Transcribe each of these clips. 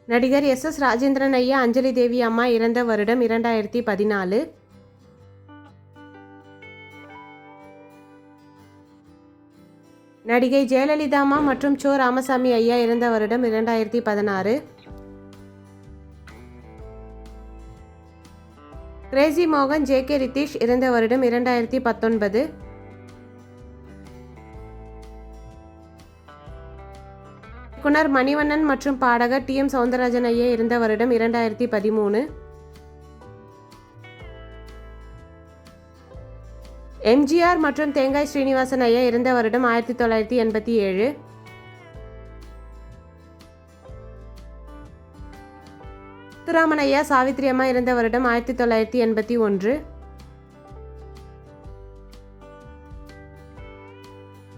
நடிகர் எஸ். ராஜேந்திரன் ஐயா அஞ்சலி தேவி அம்மா இறந்த வருடம் 2014. நடிகை ஜெயலலிதா அம்மா மற்றும் சோ. ராமசாமி ஐயா இறந்த வருடம் 2016. கிரேசி மோகன் ஜே.கே. ரித்தீஷ் இறந்த வருடம் 2019. இயக்குனர் மணிவண்ணன் மற்றும் பாடகர் டி.எம். சௌந்தரராஜன் ஐயா இறந்த வருடம் 2013. எம்.ஜி.ஆர். மற்றும் தேங்காய் ஸ்ரீனிவாசன் ஐயா இறந்த வருடம் 1987. முத்துராமன் ஐயா சாவித்ரி அம்மா இறந்த வருடம் 1981.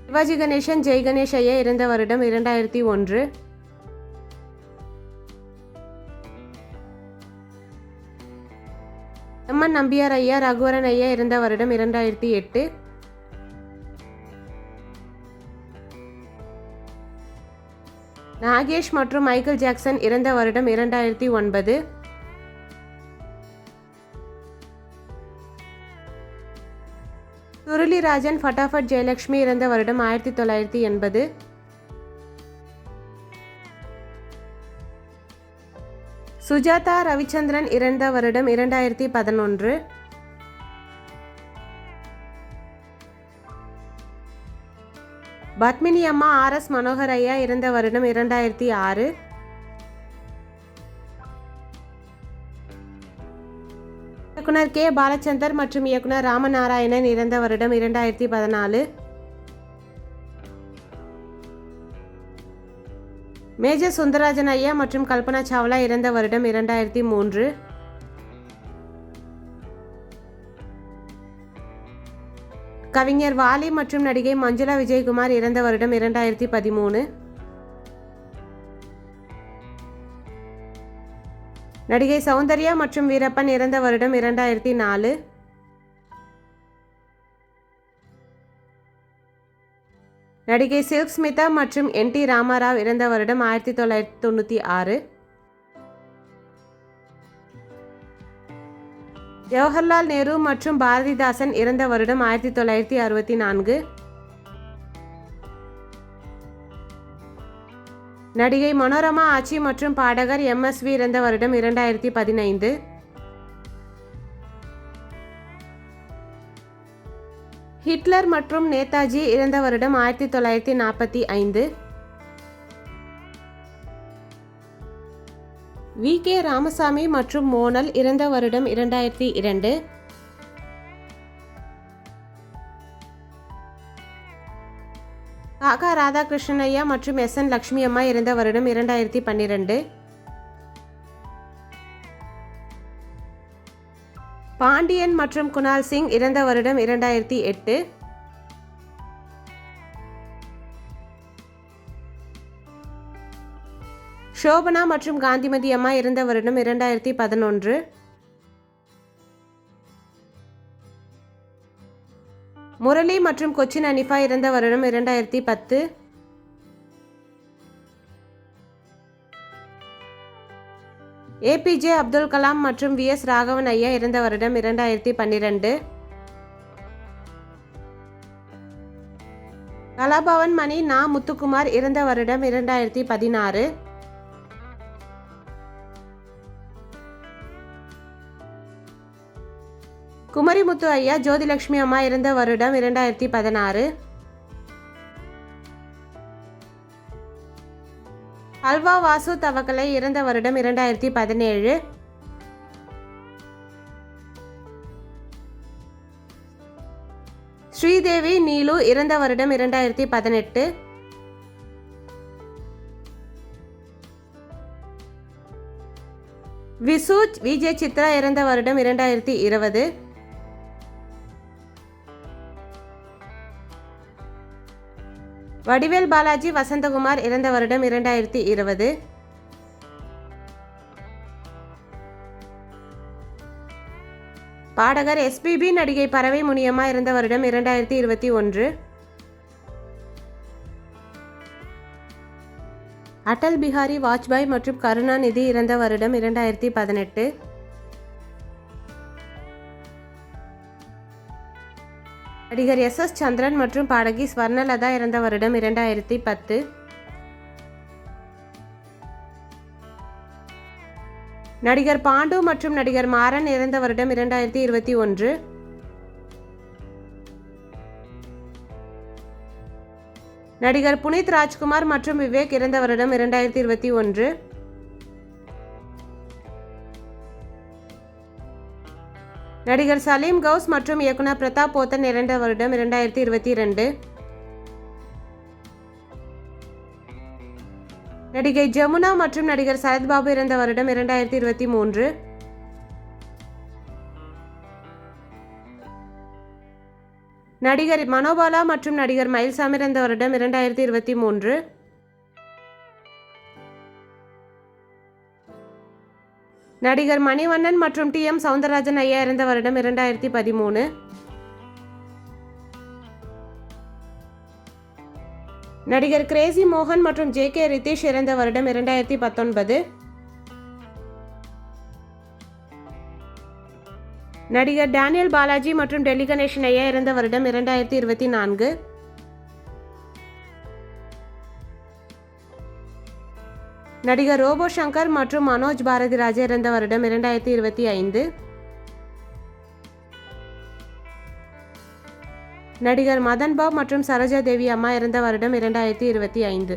சிவாஜி கணேசன் ஜெய் கணேஷ் ஐயா இறந்த வருடம் 2001. எம்.என். நம்பியார் ஐயா ரகுவரன் ஐயா இறந்த வருடம் 2008. நாகேஷ் மற்றும் மைக்கேல் ஜாக்சன் இறந்த வருடம் 2009. சுருளிராஜன் ஃபட்டாஃபட் ஜெயலட்சுமி இறந்த வருடம் 1980. சுஜாதா ரவிச்சந்திரன் இறந்த வருடம் 2011. பத்மினி அம்மா ஆர்.எஸ். மனோகர் ஐயா இறந்த வருடம் 2006. இயக்குனர் கே. பாலச்சந்தர் மற்றும் இயக்குனர் ராமநாராயணன் இறந்த வருடம் 2014. மேஜர் சுந்தரராஜன் ஐயா மற்றும் கல்பனா சாவ்லா இறந்த வருடம் 2003. கவிஞர் வாலி மற்றும் நடிகை மஞ்சுளா விஜயகுமார் இறந்த வருடம் 2013. நடிகை சௌந்தர்யா மற்றும் வீரப்பன் இறந்த வருடம் 2004. நடிகை சில்க் ஸ்மிதா மற்றும் என்.டி. ராமாராவ் இறந்த வருடம் 1996. ஜவஹர்லால் நேரு மற்றும் பாரதிதாசன் இறந்த வருடம் 1964. நடிகை மனோரமா ஆச்சி மற்றும் பாடகர் எம்.எஸ்.வி இறந்த வருடம் 2015. ஹிட்லர் மற்றும் நேதாஜி இறந்த வருடம் 1945. வி.கே. ராமசாமி மற்றும் மோனல் இறந்த வருடம் 2002. காகா ராதாகிருஷ்ணன் ஐயா மற்றும் எஸ்.என். லக்ஷ்மி அம்மா இறந்த வருடம் 2012. பாண்டியன் மற்றும் குணால் சிங் இறந்த வருடம் 2008. ஷோபனா மற்றும் காந்திமதி அம்மா இறந்த வருடம் 2011. முரளி மற்றும் கொச்சின் அனிஃபா இறந்த வருடம் 2010. ஏ.பி.ஜே. அப்துல் கலாம் மற்றும் வி.எஸ். ராகவன் ஐயா இறந்த வருடம் 2012. கலாபவன் மணி நா. முத்துக்குமார் இறந்த வருடம் 2016. குமரிமுத்து ஐயா ஜோதிலட்சுமி அம்மா இறந்த வருடம் 2016. அல்வா வாசு தவக்கலை இறந்த வருடம் 2017. ஸ்ரீதேவி நீலு இறந்த வருடம் 2018. விசூஜ் விஜய் சித்ரா இறந்த வருடம் 2020. வடிவேல் பாலாஜி வசந்தகுமார் இறந்த வருடம் 2020. பாடகர் எஸ்.பி.பி. நடிகை பறவை முனியம்மா இறந்த வருடம் 2021. அடல் பிஹாரி வாஜ்பாய் மற்றும் கருணாநிதி இறந்த வருடம் 2018. நடிகர் எஸ். சந்திரன் மற்றும் பாடகி ஸ்வர்ணலதா இறந்த வருடம் 2010. நடிகர் பாண்டு மற்றும் நடிகர் மாறன் இறந்த வருடம் 2021. நடிகர் புனித் ராஜ்குமார் மற்றும் விவேக் இறந்த வருடம் 2021. நடிகர் சலீம் கவுஸ் மற்றும் இயக்குனர் பிரதாப் போத்தன் இறந்த வருடம் 2022. நடிகை ஜமுனா மற்றும் நடிகர் சரத்பாபு இறந்த வருடம் 2023. நடிகர் மனோபாலா மற்றும் நடிகர் மயில்சாமி இறந்த வருடம் 2023. நடிகர் மணிவண்ணன் மற்றும் டி.எம். சௌந்தரராஜன் ஐயா இறந்த வருடம் 2013. நடிகர் கிரேசி மோகன் மற்றும் ஜே.கே. ரித்தீஷ் இறந்த வருடம் 2019. நடிகர் டேனியல் பாலாஜி மற்றும் டெல்லி கணேசன் ஐயா இறந்த வருடம் 2024. நடிகர் ரோபோ சங்கர் மற்றும் மனோஜ் பாரதிராஜா இறந்த வருடம் 2025. நடிகர் மதன் பாப் மற்றும் சரோஜா தேவி அம்மா இறந்த வருடம் 2025.